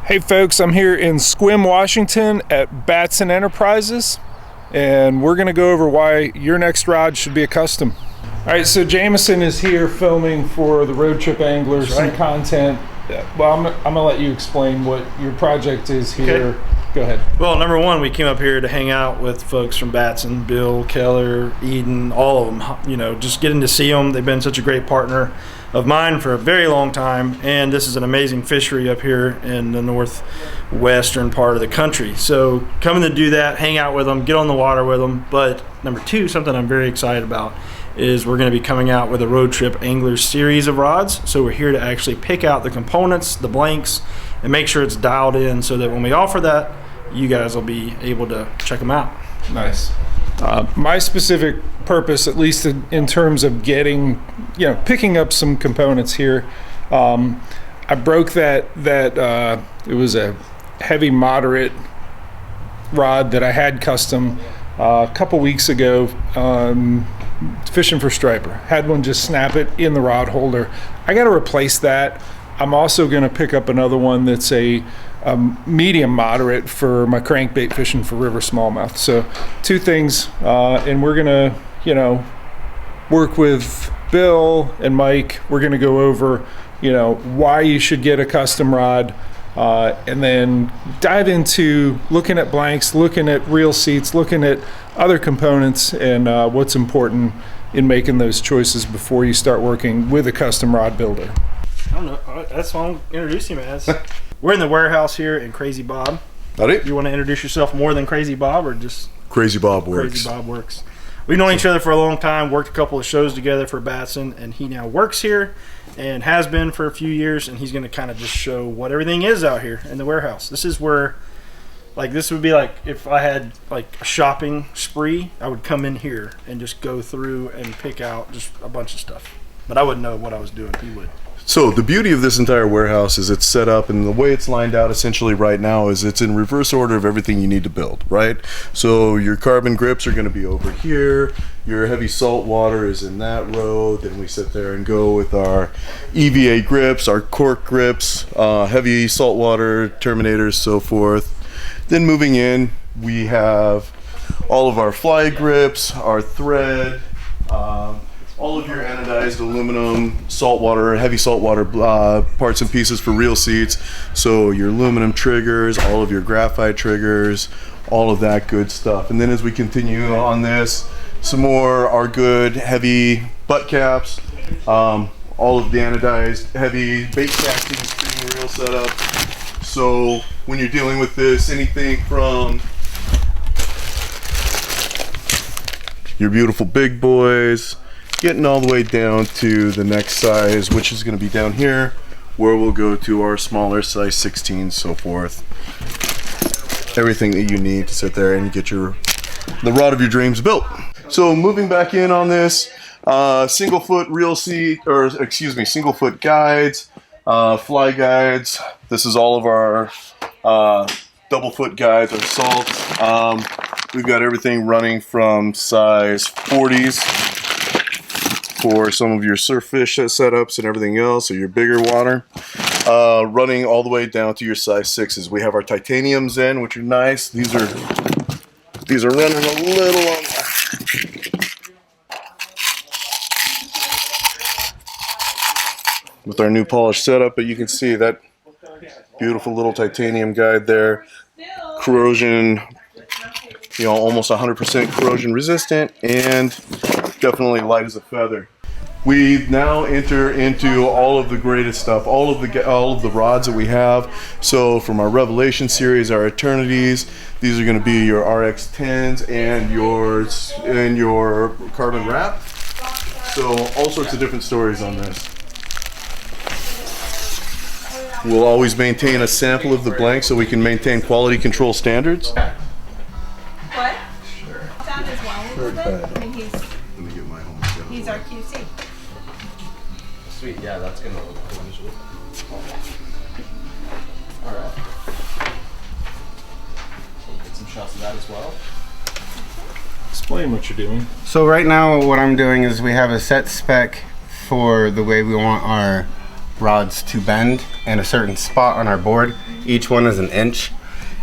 Hey folks, I'm here in Sequim, Washington at Batson Enterprises, and we're going to go over why your next rod should be a custom. All right, so Jameson is here filming for the Road Trip Angler some content. Well, I'm going to let you explain what your project is here. Okay. Go ahead. Well, number one, we came up here to hang out with folks from Batson, Bill, Keller, Eden, all of them. You know, just getting to see them. They've been such a great partner of mine for a very long time, and this is an amazing fishery up here in the northwestern part of the country. So coming to do that, hang out with them, get on the water with them. But number two, something I'm very excited about is we're going to be coming out with a Road Trip Angler series of rods. So we're here to actually pick out the components, the blanks, and make sure it's dialed in so that when we offer that, you guys will be able to check them out. Nice. My specific purpose, at least in terms of getting, picking up some components here, I broke that it was a heavy moderate rod that I had custom a couple weeks ago, fishing for striper. Had one just snap it in the rod holder. I got to replace that. I'm also going to pick up another one that's a medium moderate for my crankbait fishing for river smallmouth. So two things, and we're going to work with Bill and Mike. We're going to go over why you should get a custom rod, and then dive into looking at blanks, looking at reel seats, looking at other components, and what's important in making those choices before you start working with a custom rod builder. I don't know. That's what I'm introducing him as. We're in the warehouse here in Crazy Bob. Howdy. You want to introduce yourself more than Crazy Bob, or just Crazy Bob works? Crazy Bob works. We've known each other for a long time, worked a couple of shows together for Batson, and he now works here and has been for a few years, and he's going to kind of just show what everything is out here in the warehouse. This is where, this would be like if I had a shopping spree, I would come in here and just go through and pick out just a bunch of stuff. But I wouldn't know what I was doing. He would. So the beauty of this entire warehouse is it's set up, and the way it's lined out essentially right now is it's in reverse order of everything you need to build, right? So your carbon grips are going to be over here, your heavy salt water is in that row, then we sit there and go with our EVA grips, our cork grips, heavy saltwater terminators, so forth. Then moving in, we have all of our fly grips, our thread, all of your anodized aluminum, saltwater, heavy saltwater parts and pieces for reel seats. So your aluminum triggers, all of your graphite triggers, all of that good stuff. And then as we continue on this, some more our good heavy butt caps, all of the anodized heavy bait casting spinning reel setup. So when you're dealing with this, anything from your beautiful big boys, getting all the way down to the next size, which is going to be down here, where we'll go to our smaller size 16, so forth. Everything that you need to sit there and get the rod of your dreams built. So moving back in on this, single foot reel seat, single foot guides, fly guides. This is all of our double foot guides, our salts. We've got everything running from size 40s. For some of your surf fish setups and everything else, or your bigger water, running all the way down to your size 6s. We have our titaniums in, which are nice. These are running a little on with our new polished setup, but you can see that beautiful little titanium guide there. Corrosion, almost 100% corrosion resistant, and definitely light as a feather. We now enter into all of the greatest stuff, all of the rods that we have. So from our Revelation series, our Eternities, these are going to be your RX10s and your carbon wrap. So all sorts of different stories on this. We'll always maintain a sample of the blank so we can maintain quality control standards. What? Sure. Down as well a little bit. I mean, he's our QC. Sweet, yeah, that's gonna look cool visually. Alright. So get some shots of that as well. Explain what you're doing. So right now what I'm doing is we have a set spec for the way we want our rods to bend. and a certain spot on our board. Each one is an inch.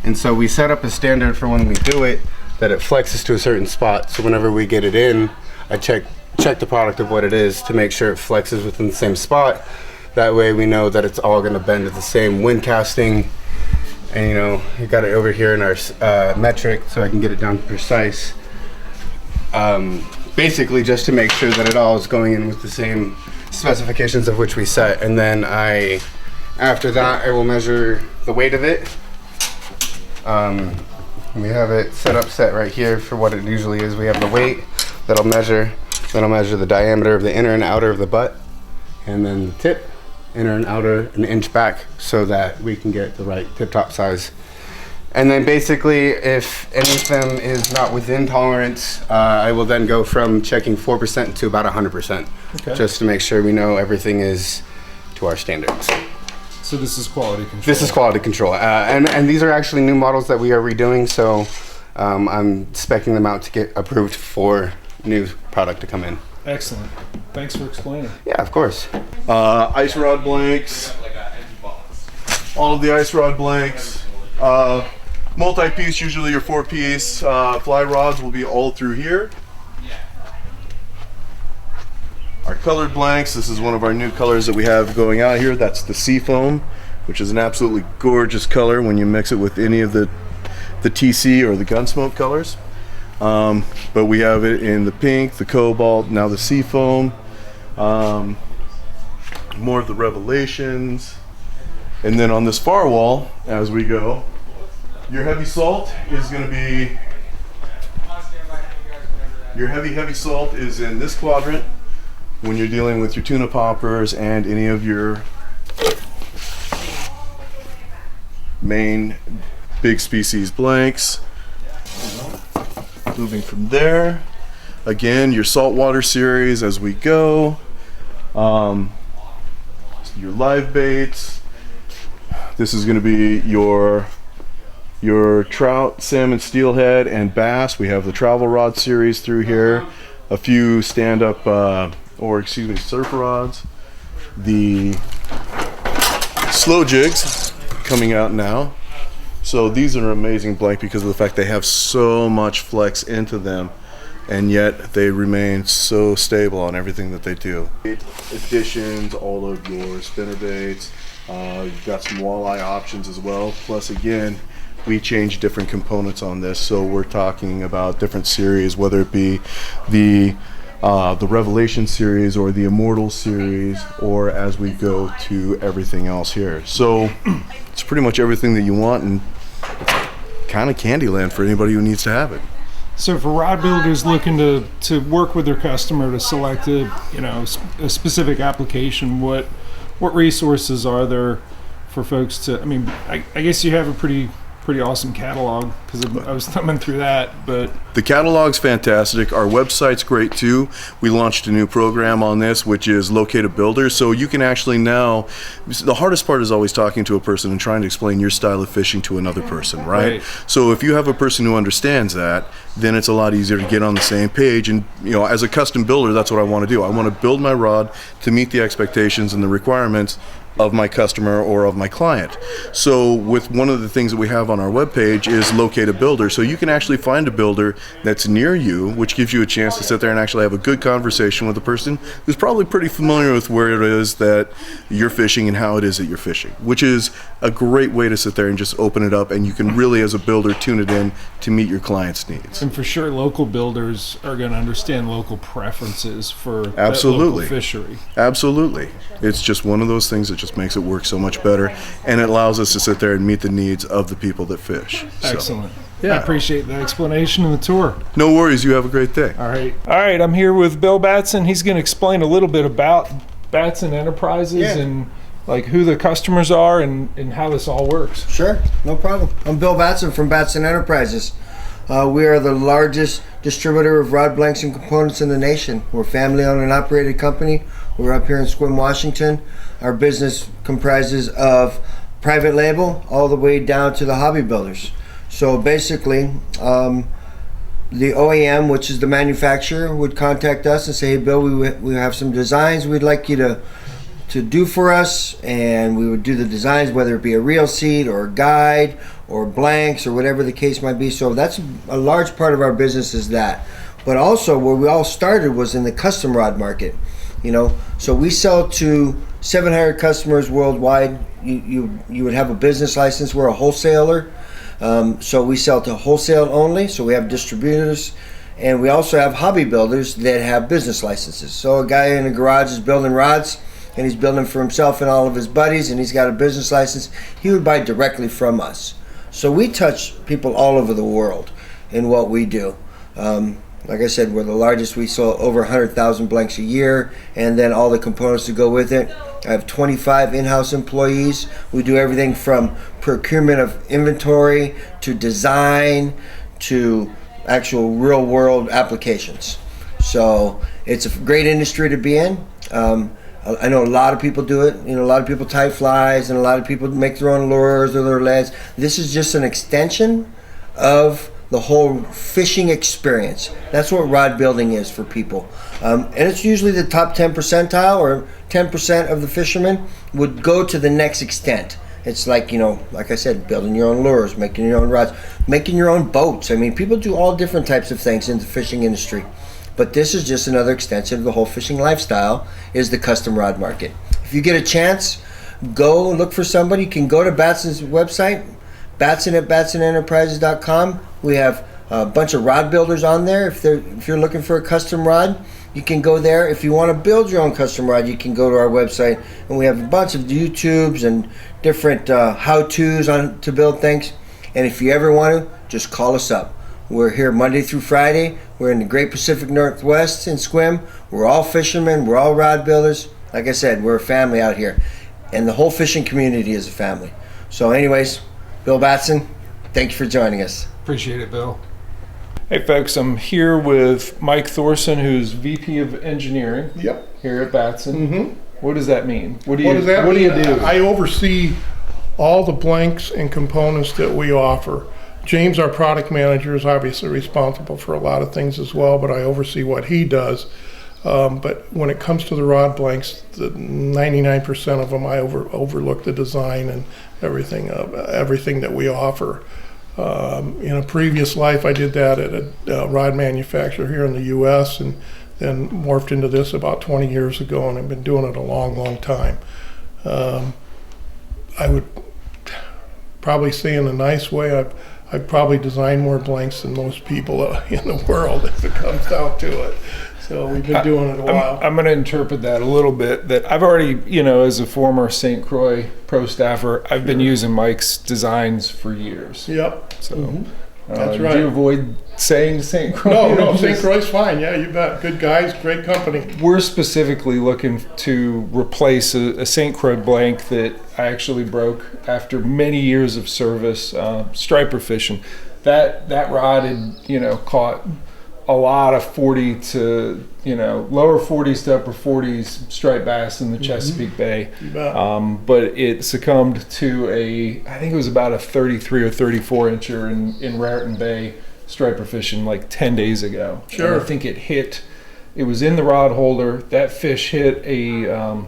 And so we set up a standard for when we do it, that it flexes to a certain spot. So whenever we get it in, I check the product of what it is to make sure it flexes within the same spot. That way we know that it's all gonna bend at the same wind casting. And you know, we got it over here in our metric so I can get it down precise. Basically just to make sure that it all is going in with the same specifications of which we set. And then after that, I will measure the weight of it. We have it set right here for what it usually is. We have the weight that I'll measure. Then I'll measure the diameter of the inner and outer of the butt. And then the tip, inner and outer, an inch back so that we can get the right tip-top size. And then basically, if any of them is not within tolerance, I will then go from checking 4% to about 100%, just to make sure we know everything is to our standards. So this is quality control. This is quality control, and these are actually new models that we are redoing. So I'm speccing them out to get approved for new product to come in. Excellent. Thanks for explaining. Yeah, of course. Ice rod blanks. All of the ice rod blanks. Multi-piece, usually your 4-piece. Fly rods will be all through here. Our colored blanks, this is one of our new colors that we have going out here. That's the Seafoam, which is an absolutely gorgeous color when you mix it with any of the TC or the Gunsmoke colors. But we have it in the pink, the cobalt, now the Seafoam. More of the Revelations. And then on this far wall, as we go, your heavy salt is going to be, your heavy salt is in this quadrant when you're dealing with your tuna poppers and any of your main big species blanks. Moving from there, again, your saltwater series as we go, your live baits. This is going to be your trout, salmon, steelhead, and bass. We have the travel rod series through here, a few stand-up surf rods, the slow jigs coming out now. So these are amazing blank because of the fact they have so much flex into them, and yet they remain so stable on everything that they do. Additions, all of your spinnerbaits. You've got some walleye options as well. Plus, again, we change different components on this, so we're talking about different series, whether it be the Revelation series or the Immortal series, or as we go to everything else here. So it's pretty much everything that you want, and it's kind of Candyland for anybody who needs to have it. So for rod builders looking to work with their customer to select a specific application, what resources are there for folks to? I mean, I guess you have a pretty awesome catalog, because I was thumbing through that. But the catalog's fantastic. Our website's great too. We launched a new program on this, which is Locate a Builder. So you can actually now, the hardest part is always talking to a person and trying to explain your style of fishing to another person, right? So if you have a person who understands that, then it's a lot easier to get on the same page. And as a custom builder, that's what I want to do. I want to build my rod to meet the expectations and the requirements of my customer or of my client. So with one of the things that we have on our webpage is Locate a Builder. So you can actually find a builder that's near you, which gives you a chance to sit there and actually have a good conversation with a person who's probably pretty familiar with where it is that you're fishing and how it is that you're fishing, which is a great way to sit there and just open it up, and you can really, as a builder, tune it in to meet your client's needs. And for sure, local builders are going to understand local preferences for Absolutely. That local fishery. Absolutely. It's just one of those things that just makes it work so much better, and it allows us to sit there and meet the needs of the people that fish. Excellent. Yeah. I appreciate the explanation and the tour. No worries. You have a great day. All right. I'm here with Bill Batson. He's going to explain a little bit about Batson Enterprises and like who the customers are and how this all works. Sure, no problem. I'm Bill Batson from Batson Enterprises. We are the largest distributor of rod blanks and components in the nation. We're a family-owned and operated company. We're up here in Sequim, Washington. Our business comprises of private label all the way down to the hobby builders. So basically, the OEM, which is the manufacturer, would contact us and say, "Hey, Bill, we have some designs we'd like you to to do for us, and we would do the designs, whether it be a reel seat or a guide or blanks or whatever the case might be. So that's a large part of our business is that. But also where we all started was in the custom rod market, you know. So we sell to 700 customers worldwide. You would have a business license. We're a wholesaler. So we sell to wholesale only. So we have distributors, and we also have hobby builders that have business licenses. So a guy in a garage is building rods, and he's building for himself and all of his buddies, and he's got a business license. He would buy directly from us. So we touch people all over the world in what we do. Like I said, we're the largest. We sell over 100,000 blanks a year, and then all the components to go with it. I have 25 in-house employees. We do everything from procurement of inventory to design to actual real-world applications. So it's a great industry to be in. I know a lot of people do it. You know, a lot of people tie flies, and a lot of people make their own lures or their leads. This is just an extension of the whole fishing experience. That's what rod building is for people. And it's usually the top 10 percentile, or 10% of the fishermen would go to the next extent. It's like, you know, like I said, building your own lures, making your own rods, making your own boats. I mean, people do all different types of things in the fishing industry. But this is just another extension of the whole fishing lifestyle, is the custom rod market. If you get a chance, go look for somebody. You can go to Batson's website, Batson at batsonenterprises.com. We have a bunch of rod builders on there. If you're looking for a custom rod, you can go there. If you want to build your own custom rod, you can go to our website, and we have a bunch of YouTubes and different how-tos on to build things. And if you ever want to, just call us up. We're here Monday through Friday. We're in the Great Pacific Northwest in Sequim. We're all fishermen. We're all rod builders. Like I said, we're a family out here, and the whole fishing community is a family. So anyways, Bill Batson, thank you for joining us. Appreciate it, Bill. Hey folks, I'm here with Mike Thorson, who's VP of Engineering here at Batson. What does that mean? What do you do? I oversee all the blanks and components that we offer. James, our product manager, is obviously responsible for a lot of things as well, but I oversee what he does. But when it comes to the rod blanks, the 99% of them, I overlook the design and everything that we offer. In a previous life, I did that at a rod manufacturer here in the U.S. and then morphed into this about 20 years ago, and I've been doing it a long, long time. I would probably say in a nice way, I've probably designed more blanks than most people in the world if it comes down to it. So we've been doing it a while. I'm going to interpret that a little bit, that I've already, you know, as a former St. Croix pro staffer, I've been using Mike's designs for years. Yep. So that's right. Do you avoid saying St. Croix? No, St. Croix's fine. Yeah, you bet. Good guys, great company. We're specifically looking to replace a St. Croix blank that I actually broke after many years of service, striper fishing. That rod had, you know, caught a lot of 40 to, you know, lower 40s to upper 40s striped bass in the Chesapeake Bay. But it succumbed to I think it was about a 33 or 34 incher in Raritan Bay striper fishing like 10 days ago. Sure. And I think it was in the rod holder. That fish hit a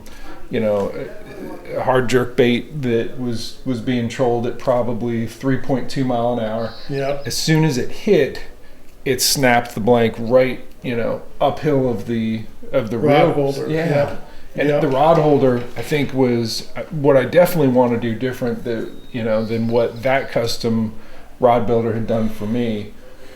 hard jerk bait that was being trolled at probably 3.2 mile an hour. Yeah. As soon as it hit, it snapped the blank right, you know, uphill of the rod holder. Yeah. And the rod holder, I think, was what I definitely want to do different than what that custom rod builder had done for me.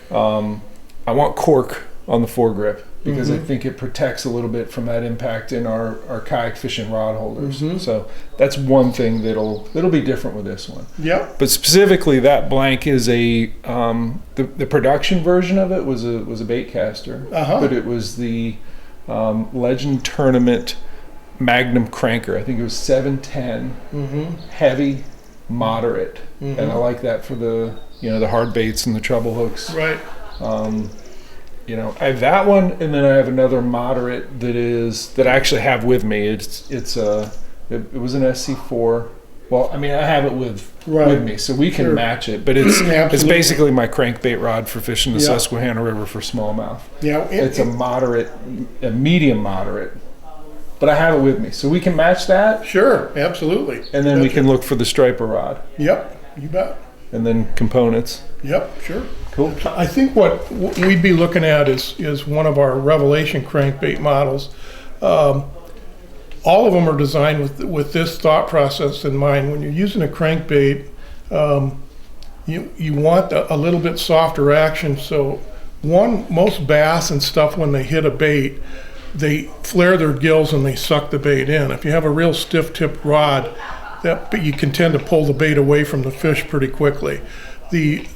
I want cork on the foregrip because I think it protects a little bit from that impact in our kayak fishing rod holders. So that's one thing that'll be different with this one. Yeah. But specifically, that blank is the production version of it was a bait caster, but it was the Legend Tournament Magnum cranker. I think it was 710, heavy, moderate, and I like that for the hard baits and the treble hooks. Right. I have that one, and then I have another moderate that I actually have with me. It was an SC4. Well, I mean, I have it with me, so we can match it. But it's basically my crankbait rod for fishing the Susquehanna River for smallmouth. Yeah, it's a medium moderate. but I have it with me. So we can match that, Sure, absolutely. and then we can look for the striper rod, Yep, you bet. and then components. Yep, sure. Cool. I think what we'd be looking at is one of our Revelation crankbait models. All of them are designed with this thought process in mind. When you're using a crankbait, you want a little bit softer action. So most bass and stuff, when they hit a bait, they flare their gills and they suck the bait in. If you have a real stiff tipped rod, but you can tend to pull the bait away from the fish pretty quickly. The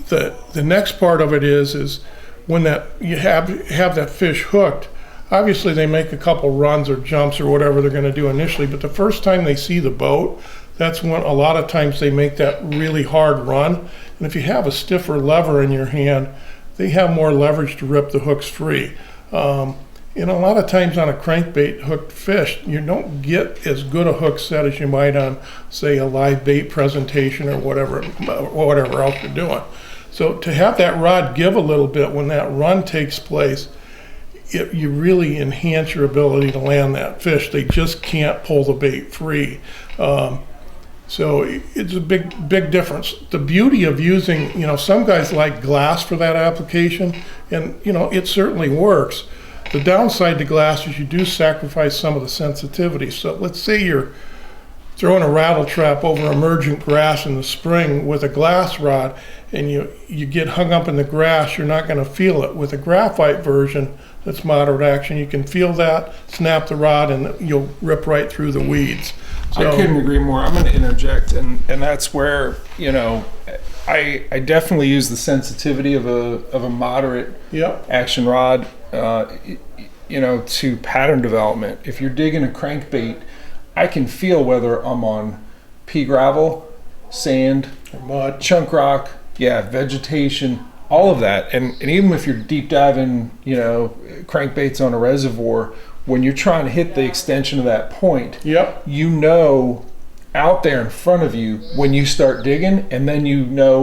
next part of it is when you have that fish hooked. Obviously, they make a couple runs or jumps or whatever they're going to do initially, but the first time they see the boat, that's when a lot of times they make that really hard run. And if you have a stiffer lever in your hand, they have more leverage to rip the hooks free. A lot of times on a crankbait hooked fish, you don't get as good a hook set as you might on, say, a live bait presentation or whatever else you're doing. So to have that rod give a little bit when that run takes place, you really enhance your ability to land that fish. They just can't pull the bait free. So it's a big difference. The beauty of using, some guys like glass for that application, and it certainly works. The downside to glass is you do sacrifice some of the sensitivity. So let's say you're throwing a rattle trap over emergent grass in the spring with a glass rod, and you get hung up in the grass, you're not going to feel it. With a graphite version that's moderate action, you can feel that, snap the rod, and you'll rip right through the weeds. So, I couldn't agree more. I'm going to interject, and that's where I definitely use the sensitivity of a moderate action rod, to pattern development. If you're digging a crankbait, I can feel whether I'm on pea gravel, sand, mud, chunk rock, vegetation, all of that. And even if you're deep diving, crankbaits on a reservoir, when you're trying to hit the extension of that point, out there in front of you when you start digging, and then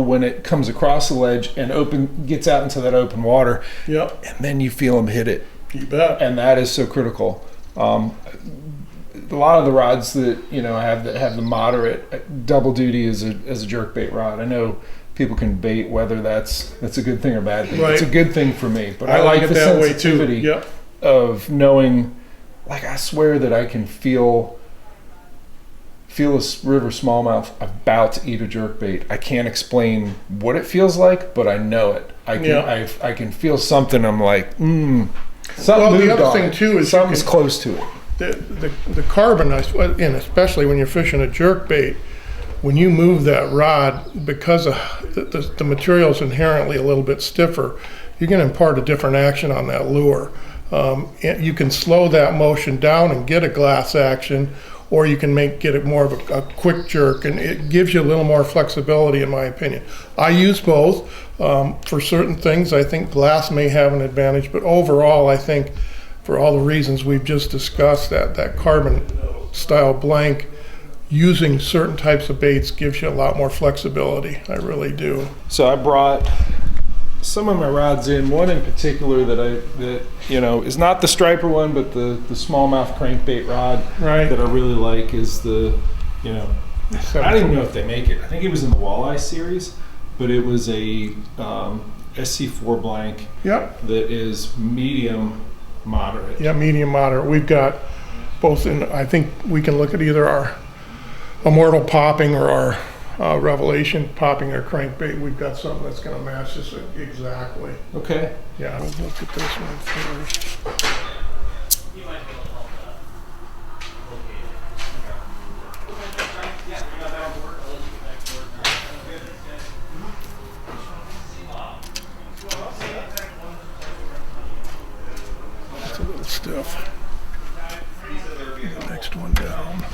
when it comes across the ledge and gets out into that open water, and then you feel them hit it. You bet. And that is so critical. A lot of the rods that have the moderate double duty as a jerkbait rod. I know people can debate whether that's a good thing or bad thing. Right. It's a good thing for me, but I like the that sensitivity way too. Of knowing. Like, I swear that I can feel a river smallmouth about to eat a jerkbait. I can't explain what it feels like, but I know it. I can feel something. I'm like, something. Well, the other thing too is something's close to it. The carbon, and especially when you're fishing a jerkbait, when you move that rod, because the material is inherently a little bit stiffer, you can impart a different action on that lure. You can slow that motion down and get a glass action, or you can get it more of a quick jerk, and it gives you a little more flexibility, in my opinion. I use both. For certain things, I think glass may have an advantage, but overall, I think for all the reasons we've just discussed, that carbon style blank, using certain types of baits gives you a lot more flexibility. I really do. So I brought some of my rods in. One in particular that is not the striper one, but the smallmouth crankbait rod that I really like is the I don't even know if they make it. I think it was in the walleye series, but it was a SC4 blank that is medium moderate. Yeah, medium moderate. We've got both in. I think we can look at either our Immortal popping or our Revelation popping or crankbait. We've got something that's going to match this exactly. Okay. Yeah, we'll look at this one first. It's a little stiff. The next one down.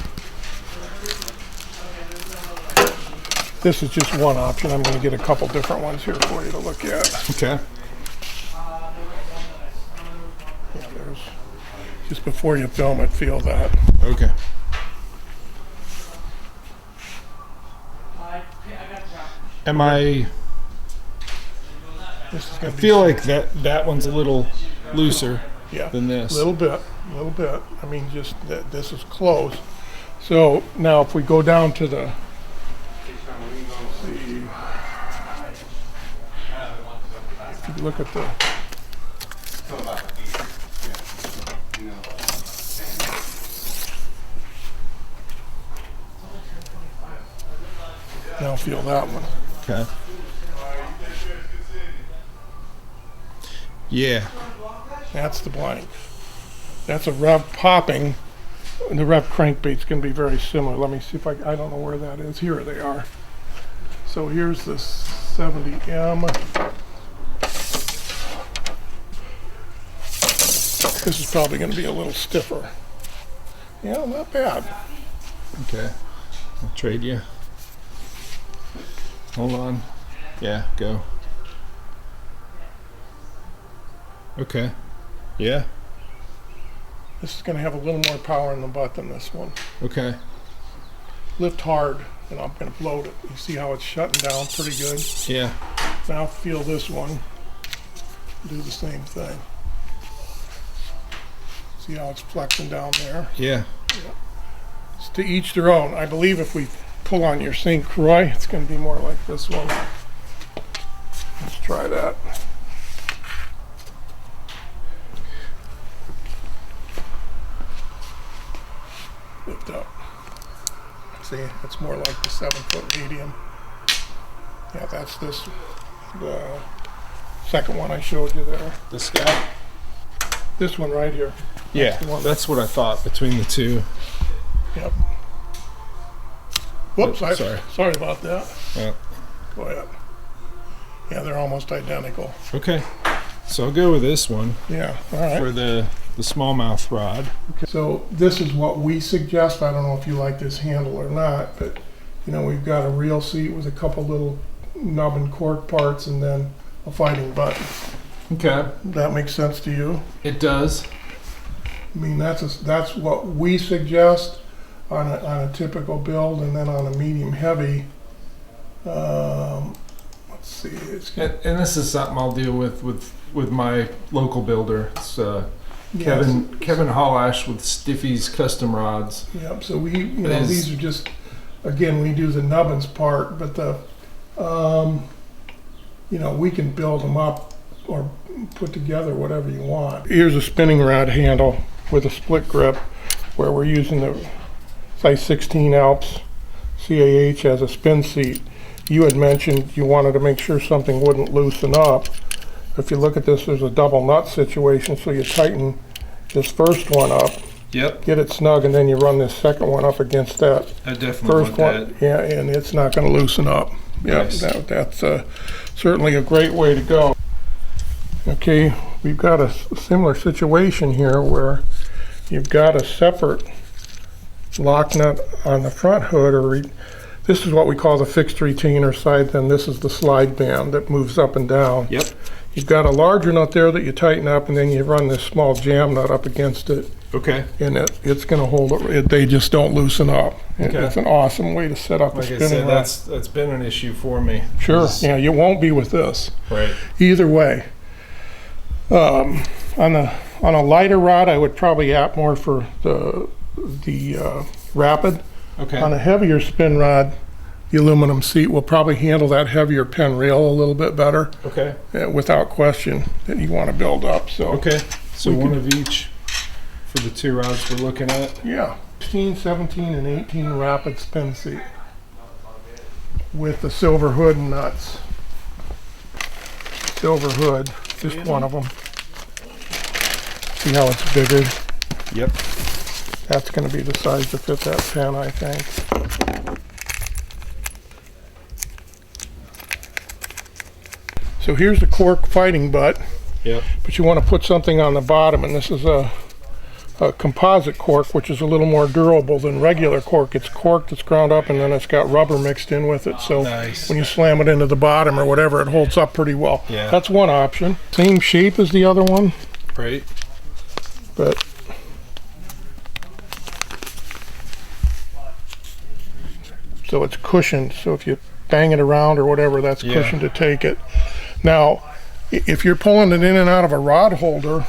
This is just one option. I'm going to get a couple different ones here for you to look at. Okay. Yeah, there's just before you film it, feel that. Okay. Am I feel like that one's a little looser. Yeah, than this. Little bit. I mean, just that this is close. So now if we go down to the, if you look at the, now feel that one. Okay. Yeah. That's the blank. That's a rev popping. And the rev crankbait's going to be very similar. Let me see if I don't know where that is. Here they are. So here's the 70M. This is probably going to be a little stiffer. Yeah, not bad. Okay. I'll trade you. Hold on. Yeah, go. Okay. Yeah. This is going to have a little more power in the butt than this one. Okay. Lift hard, and I'm going to bloat it. You see how it's shutting down pretty good? Yeah. Now feel this one. Do the same thing. See how it's flexing down there? Yeah. It's to each their own. I believe if we pull on your St. Croix, it's going to be more like this one. Let's try that. Lift up. See, it's more like the 7-foot medium. Yeah, that's this, the second one I showed you there. This guy? This one right here. Yeah, the one. that's what I thought between the two. Yep. Whoops, Sorry. sorry about that. Yeah. Go ahead. Yeah, they're almost identical. Okay. So I'll go with this one Yeah, all right. for the smallmouth rod. Okay. So this is what we suggest. I don't know if you like this handle or not, but you know, we've got a reel seat with a couple little nub and cork parts and then a fighting button. Okay. That makes sense to you? It does. I mean, that's what we suggest on a typical build, and then on a medium heavy, let's see. And this is something I'll deal with my local builder. It's Kevin Hallash with Stiffy's Custom Rods. Yep. So these are just, again, we do the nubbins part, but the we can build them up or put together whatever you want. Here's a spinning rod handle with a split grip where we're using the size 16 Alps CAH as a spin seat. You had mentioned you wanted to make sure something wouldn't loosen up. If you look at this, there's a double nut situation, so you tighten this first one up, Yep. get it snug, and then you run this second one up against that I definitely first want one. Yeah, and it's not going to loosen up. Yeah, Nice. that's certainly a great way to go. Okay, we've got a similar situation here where you've got a separate lock nut on the front hood, this is what we call the fixed retainer side, then this is the slide band that moves up and down. Yep. You've got a larger nut there that you tighten up, and then you run this small jam nut up against it, Okay. and it's going to hold it. They just don't loosen up. Okay. It's an awesome way to set up a Like I spinning said, rod. that's been an issue for me. Sure, yeah, you won't be with this. Right. Either way. On a lighter rod, I would probably opt more for the rapid. Okay. On a heavier spin rod, the aluminum seat will probably handle that heavier pen rail a little bit better, Okay. without question, that you want to build up. So Okay. So We one of each for the two rods we're looking at. yeah, 16, 17, and 18 rapid spin seat with the silver hood and nuts. Silver hood, just one of them. See how it's bigger? Yep. That's going to be the size to fit that pen, I think. So here's the cork fighting butt, Yep. but you want to put something on the bottom, and this is a composite cork, which is a little more durable than regular cork. It's cork that's ground up, and then it's got rubber mixed in with it, so Nice. when you slam it into the bottom or whatever, it holds up pretty well. Yeah. That's one option. Same shape as the other one, Right. but so it's cushioned, so if you bang it around or whatever, that's Yeah. cushioned to take it. Now, if you're pulling it in and out of a rod holder,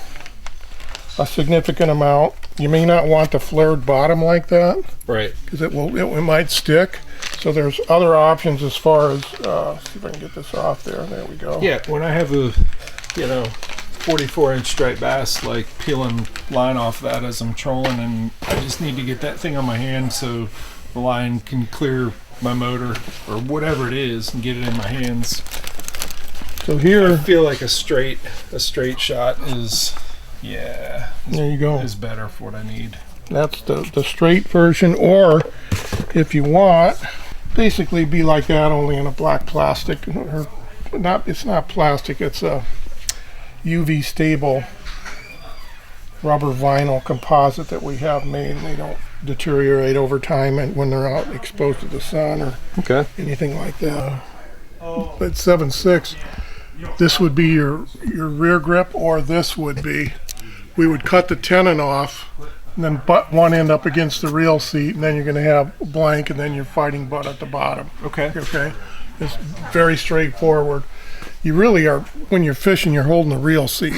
a significant amount. You may not want the flared bottom like that, Right. because it might stick. So there's other options as far as, see if I can get this off there. There we go. Yeah, when I have a, 44-inch striped bass, like peeling line off that as I'm trolling, and I just need to get that thing on my hand so the line can clear my motor or whatever it is and get it in my hands. So here, I feel like a straight shot is, there you go. is better for what I need. That's the straight version, or if you want, basically be like that, only in a black plastic. Or not, it's not plastic, it's a UV stable rubber vinyl composite that we have made. They don't deteriorate over time and when they're out exposed to the sun or anything like that. But 7.6, this would be your rear grip, or this would be, we would cut the tenon off and then butt one end up against the reel seat, and then you're going to have blank and then your fighting butt at the bottom. Okay. It's very straightforward. You really are, when you're fishing, you're holding the reel seat,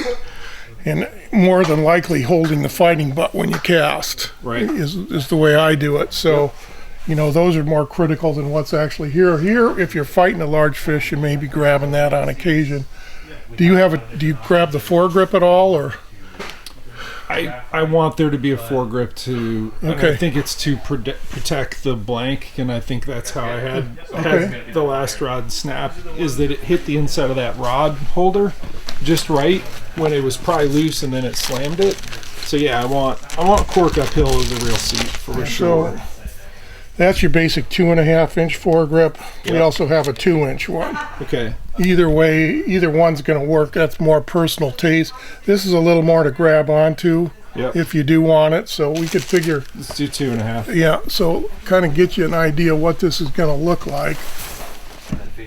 and more than likely holding the fighting butt when you cast. Right. Is the way I do it. So, those are more critical than what's actually here. Here, if you're fighting a large fish, you may be grabbing that on occasion. Do you grab the foregrip at all, or? I want there to be a foregrip to, and I think it's to protect the blank, and I think that's how I had the last rod snap, is that it hit the inside of that rod holder just right when it was probably loose, and then it slammed it. So yeah, I want cork uphill as a real seat for sure. So that's your basic 2.5-inch foregrip. We also have a 2-inch one. Okay. Either way, either one's going to work. That's more personal taste. This is a little more to grab onto if you do want it. So we could figure. Let's do 2.5. Yeah. So kind of get you an idea what this is going to look like.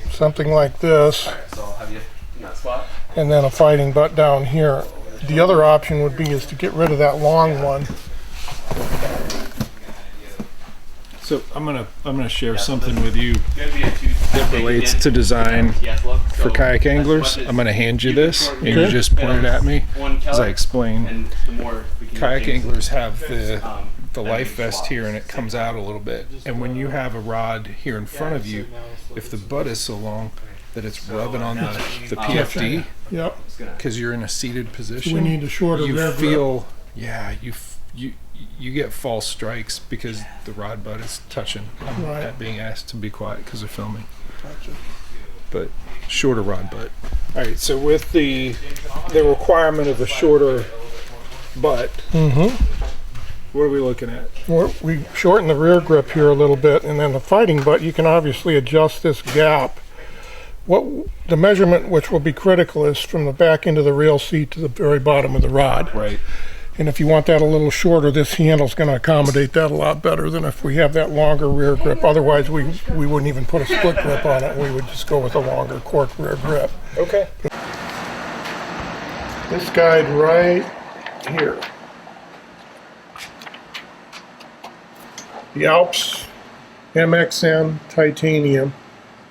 Something like this. So I'll have you in that spot. And then a fighting butt down here. The other option would be is to get rid of that long one. So I'm gonna share something with you that relates to design for kayak anglers. I'm gonna hand you this, and you just point it at me as I explain. Kayak anglers have the life vest here, and it comes out a little bit. And when you have a rod here in front of you, if the butt is so long that it's rubbing on the PFD, because you're in a seated position, we need a shorter you rear feel, you get false strikes because the rod butt is touching. I'm being asked to be quiet because they're filming. Gotcha. But shorter rod butt. All right, so with the requirement of a shorter butt, what are we looking at? We shorten the rear grip here a little bit, and then the fighting butt, you can obviously adjust this gap. What the measurement, which will be critical, is from the back end of the reel seat to the very bottom of the rod. Right. And if you want that a little shorter, this handle's going to accommodate that a lot better than if we have that longer rear grip. Otherwise, we wouldn't even put a split grip on it. We would just go with a longer cork rear grip. Okay. This guide right here. The Alps MXN titanium.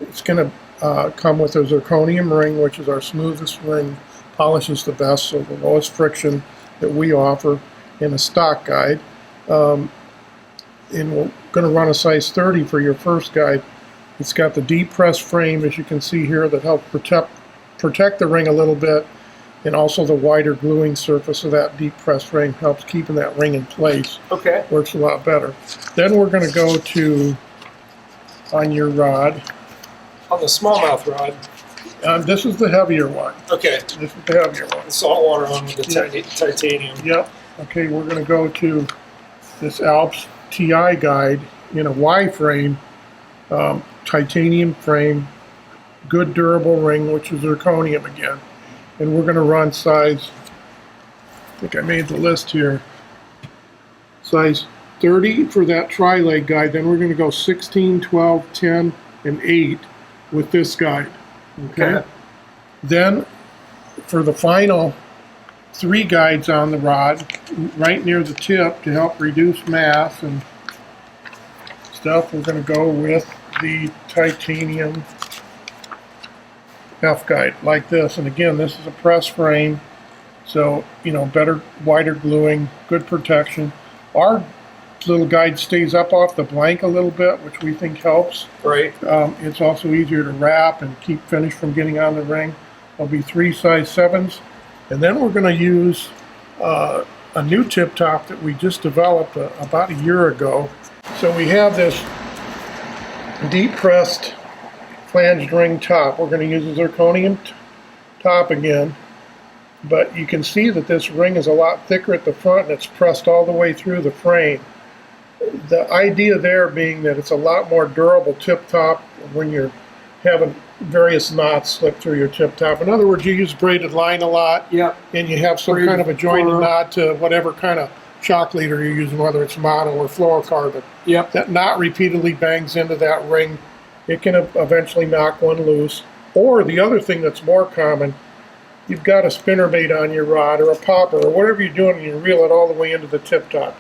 It's going to come with a zirconium ring, which is our smoothest ring, polishes the best, so the lowest friction that we offer in a stock guide. And we're going to run a size 30 for your first guide. It's got the deep press frame, as you can see here, that helps protect the ring a little bit, and also the wider gluing surface of that deep press frame helps keeping that ring in place. Okay. Works a lot better. Then we're going to go to, on your rod. On the smallmouth rod. This is the heavier one. Okay. This is the heavier one. The saltwater one with the titanium. Yep. Okay, we're going to go to this Alps TI guide in a Y frame, titanium frame, good durable ring, which is zirconium again. And we're going to run size, I think I made the list here, size 30 for that tri-leg guide. Then we're going to go 16, 12, 10, and 8 with this guide. Okay. Then for the final 3 guides on the rod, right near the tip to help reduce mass and stuff, we're going to go with the titanium F guide like this. And again, this is a press frame, So, you know, better, wider gluing, good protection. Our little guide stays up off the blank a little bit, which we think helps. Right. It's also easier to wrap and keep finish from getting on the ring. There'll be 3 size 7s. And then we're going to use a new tip top that we just developed about a year ago. So we have this deep pressed flanged ring top. We're going to use a zirconium top again, but you can see that this ring is a lot thicker at the front and it's pressed all the way through the frame. The idea there being that it's a lot more durable tip top when you're having various knots slip through your tip top. In other words, you use braided line a lot, Yep. and you have some kind of a jointed knot to whatever kind of shock leader you're using, whether it's mono or fluorocarbon. Yep. That knot repeatedly bangs into that ring. It can eventually knock one loose. Or the other thing that's more common, you've got a spinnerbait on your rod or a popper or whatever you're doing, and you reel it all the way into the tip top.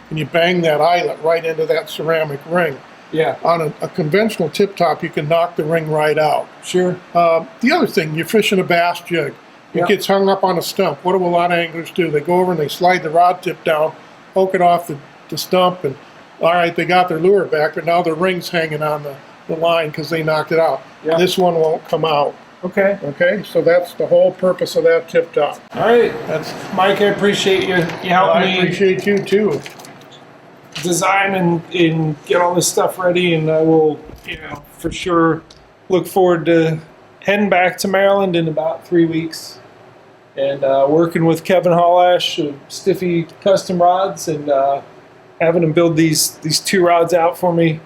And you bang that eyelet right into that ceramic ring. Yeah. On a conventional tip top, you can knock the ring right out. Sure. The other thing, you're fishing a bass jig. It Yep. gets hung up on a stump. What do a lot of anglers do? They go over and they slide the rod tip down, poke it off the stump, and all right, they got their lure back, but now their ring's hanging on the line because they knocked it out. Yep. This one won't come out. Okay. Okay, so that's the whole purpose of that tip top. All right. That's Mike, I appreciate you helping I me appreciate you too. design and get all this stuff ready, and I will, for sure look forward to heading back to Maryland in about 3 weeks and working with Kevin Hallash of Stiffy Custom Rods and having him build these 2 rods out for me.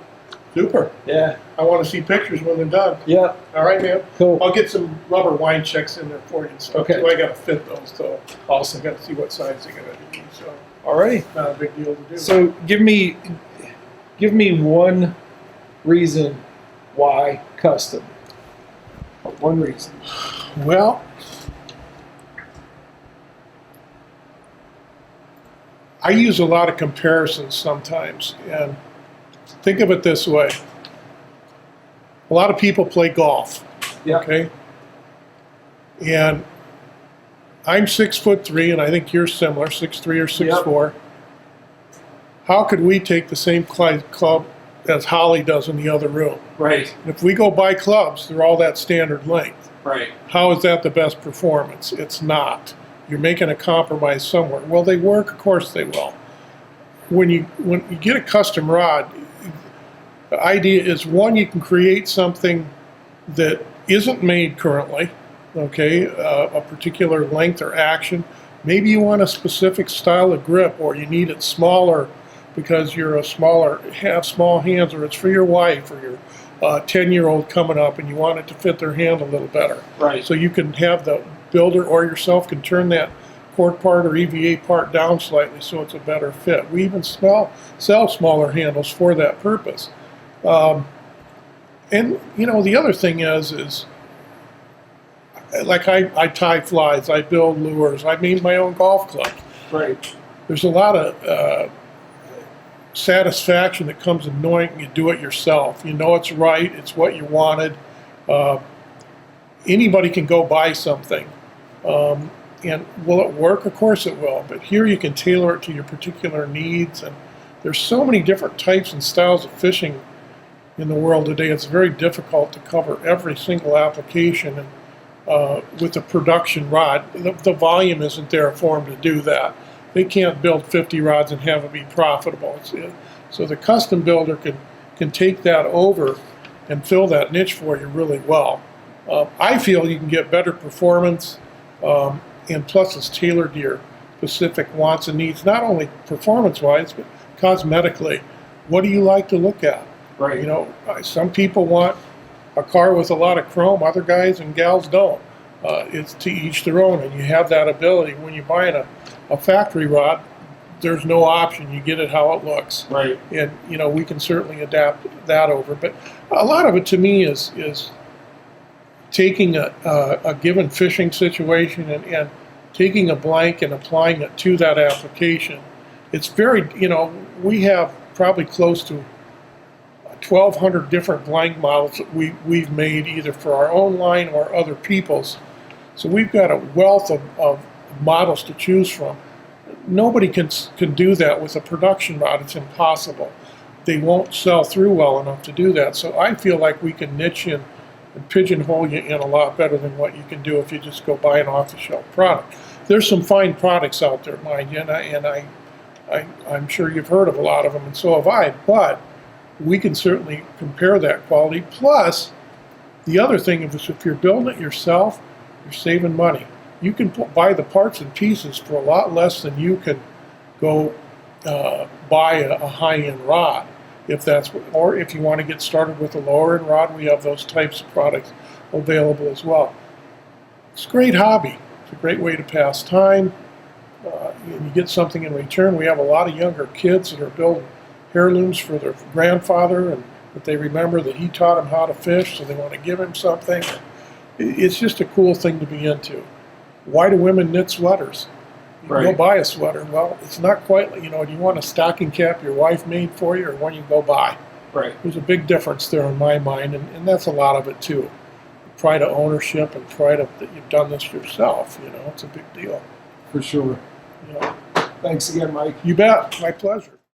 Super. Yeah. I want to see pictures when they're done. Yeah. All right, man. Cool. I'll get some rubber wine checks in there for you and stuff. Okay. Too. I got to fit those, so Awesome. I got to see what size they're going to be. So All right. not a big deal to do. So give me one reason why custom. One reason. well, I use a lot of comparisons sometimes, and think of it this way. A lot of people play golf. Yeah. Okay. And I'm 6'3", and I think you're similar, 6'3" or 6'4". How could we take the same club as Holly does in the other room? Right. If we go buy clubs, they're all that standard length. Right. How is that the best performance? It's not. You're making a compromise somewhere. Will they work? Of course they will. When you get a custom rod, the idea is, one, you can create something that isn't made currently, okay, a particular length or action. Maybe you want a specific style of grip, or you need it smaller because you're have small hands, or it's for your wife or your 10-year-old coming up and you want it to fit their hand a little better. Right. So you can have the builder or yourself can turn that cord part or EVA part down slightly so it's a better fit. We even sell smaller handles for that purpose. And the other thing is like I tie flies, I build lures, I made my own golf clubs. Right. There's a lot of satisfaction that comes in knowing you do it yourself. You know it's right, it's what you wanted. Anybody can go buy something. And will it work? Of course it will. But here you can tailor it to your particular needs. And there's so many different types and styles of fishing in the world today. It's very difficult to cover every single application. And with a production rod, the volume isn't there for them to do that. They can't build 50 rods and have it be profitable. So the custom builder can take that over and fill that niche for you really well. I feel you can get better performance, and plus it's tailored to your specific wants and needs, not only performance-wise, but cosmetically. What do you like to look at? Right. Some people want a car with a lot of chrome, other guys and gals don't. It's to each their own, and you have that ability. When you're buying a factory rod, there's no option. You get it how it looks. Right. And, we can certainly adapt that over. But a lot of it to me is taking a given fishing situation and taking a blank and applying it to that application. It's very, we have probably close to 1,200 different blank models that we've made either for our own line or other people's. So we've got a wealth of models to choose from. Nobody can do that with a production rod. It's impossible. They won't sell through well enough to do that. So I feel like we can niche in and pigeonhole you in a lot better than what you can do if you just go buy an off-the-shelf product. There's some fine products out there, mind you, and I'm sure you've heard of a lot of them, and so have I, but we can certainly compare that quality. Plus, the other thing is if you're building it yourself, you're saving money. You can buy the parts and pieces for a lot less than you can go buy a high-end rod. If that's or if you want to get started with a lower-end rod, we have those types of products available as well. It's a great hobby. It's a great way to pass time. You get something in return. We have a lot of younger kids that are building heirlooms for their grandfather, and that they remember that he taught them how to fish, so they want to give him something. It's just a cool thing to be into. Why do women knit sweaters? You go buy a sweater. Well, it's not quite, do you want a stocking cap your wife made for you or one you go buy? Right. There's a big difference there in my mind, and that's a lot of it too. Pride of ownership and pride of that you've done this yourself, it's a big deal. For sure. Yeah. Thanks again, Mike. You bet. My pleasure.